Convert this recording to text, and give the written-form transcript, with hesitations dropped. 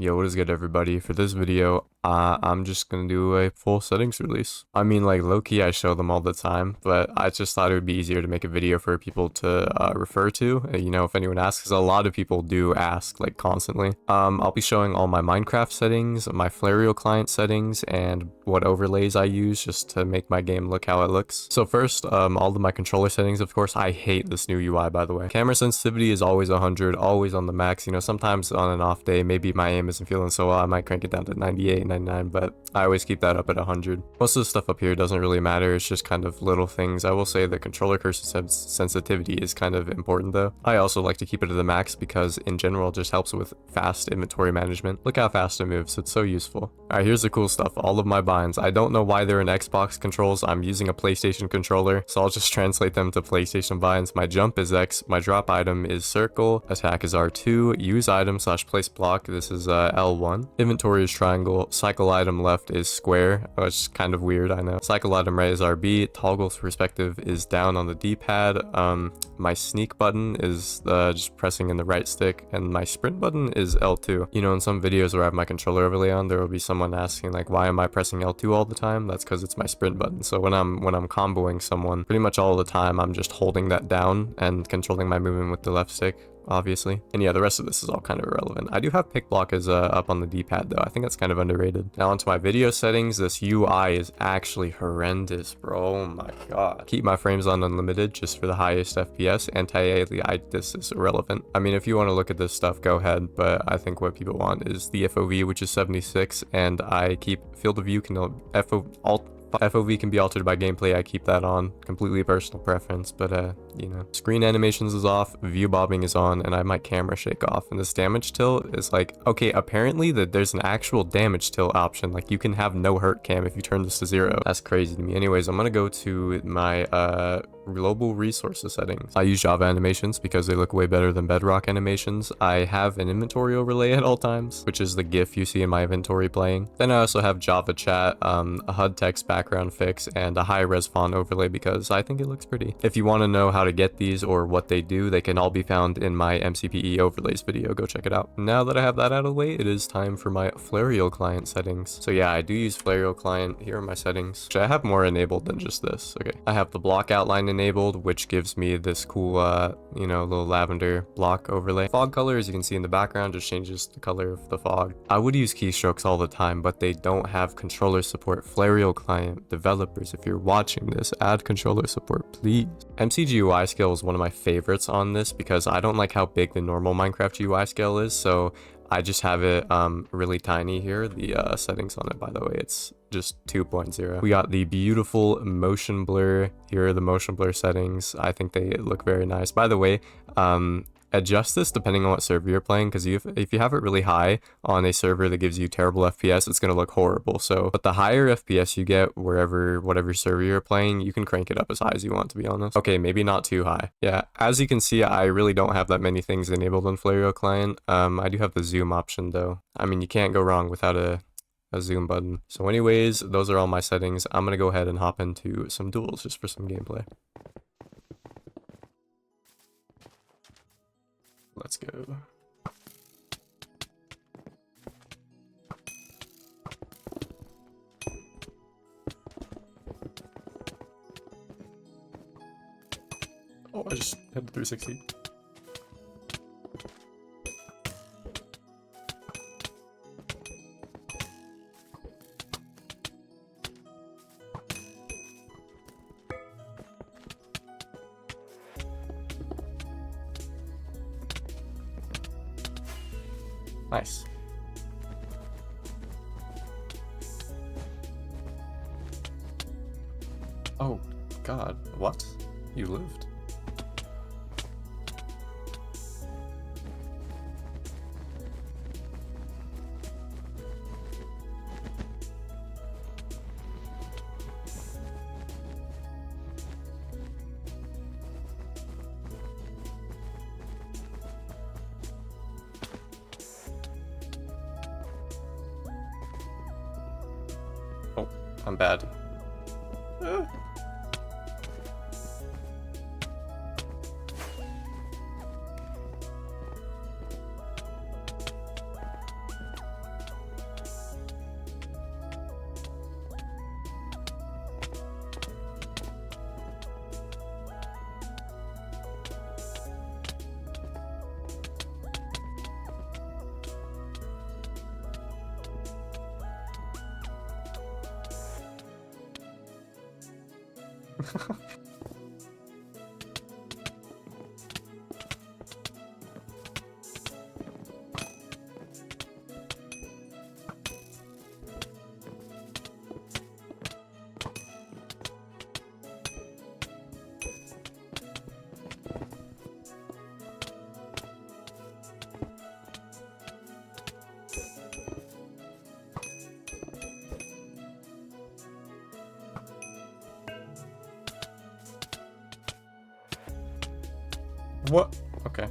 Yo, what is good, everybody? For this video, I'm just gonna do a full settings release. I mean, like, low-key, I show them all the time, but I just thought it would be easier to make a video for people to refer to, you know, if anyone asks, because a lot of people do ask, like, constantly. I'll be showing all my Minecraft settings, my Flarial client settings, and what overlays I use just to make my game look how it looks. So first, all of my controller settings, of course. I hate this new UI, by the way. Camera sensitivity is always 100, always on the max. You know, sometimes on an off day, maybe my aim isn't feeling so well, I might crank it down to 98, 99, but I always keep that up at 100. Most of the stuff up here doesn't really matter, it's just kind of little things. I will say the controller cursor sensitivity is kind of important though. I also like to keep it to the max because in general it just helps with fast inventory management. Look how fast it moves, it's so useful. Alright, here's the cool stuff, all of my binds. I don't know why they're in Xbox controls, I'm using a PlayStation controller, so I'll just translate them to PlayStation binds. My jump is X, my drop item is circle, attack is R2, use item / place block, this is L1. Inventory is triangle, cycle item left is square, which is kind of weird, I know. Cycle item right is RB, toggle perspective is down on the D-pad, my sneak button is just pressing in the right stick, and my sprint button is L2. You know, in some videos where I have my controller overlay on, there will be someone asking like, why am I pressing L2 all the time? That's because it's my sprint button. So when I'm comboing someone, pretty much all the time, I'm just holding that down and controlling my movement with the left stick, obviously. And yeah, the rest of this is all kind of irrelevant. I do have pick block as up on the D-pad though. I think that's kind of underrated. Now onto my video settings. This UI is actually horrendous, bro. Oh my god. Keep my frames on unlimited just for the highest FPS. Anti-aliasing, this is irrelevant. I mean, if you want to look at this stuff, go ahead, but I think what people want is the FOV, which is 76, and I keep field of view can FOV can be altered by gameplay. I keep that on, completely personal preference, but you know. Screen animations is off, view bobbing is on, and I have my camera shake off. And this damage tilt is like, okay, apparently there's an actual damage tilt option. Like, you can have no hurt cam if you turn this to 0. That's crazy to me. Anyways, I'm gonna go to my global resources settings. I use Java animations because they look way better than Bedrock animations. I have an inventory overlay at all times, which is the GIF you see in my inventory playing. Then I also have Java chat, a HUD text background fix, and a high res font overlay because I think it looks pretty. If you want to know how to get these or what they do, they can all be found in my mcpe overlays video. Go check it out. Now that I have that out of the way, it is time for my Flarial client settings. So yeah, I do use Flarial client. Here are my settings, which I have more enabled than just this. Okay, I have the block outline enabled, which gives me this cool you know, little lavender block overlay. Fog color, as you can see in the background, just changes the color of the fog. I would use keystrokes all the time, but they don't have controller support. Flarial client developers, if you're watching this, add controller support, please. MCG UI scale is one of my favorites on this because I don't like how big the normal Minecraft UI scale is, so I just have it really tiny here. The settings on it, by the way, it's just 2.0. We got the beautiful motion blur. Here are the motion blur settings. I think they look very nice. By the way, adjust this depending on what server you're playing, because if you have it really high on a server that gives you terrible FPS, it's going to look horrible. So, but the higher FPS you get whatever server you're playing, you can crank it up as high as you want, to be honest. Okay, maybe not too high. Yeah, as you can see, I really don't have that many things enabled on Flarial client. I do have the zoom option though. I mean, you can't go wrong without a zoom button. So anyways, those are all my settings. I'm going to go ahead and hop into some duels just for some gameplay. Let's go. Oh, I just hit the 360. Nice. Oh, God. What? You lived? Oh, I'm bad. What? Okay.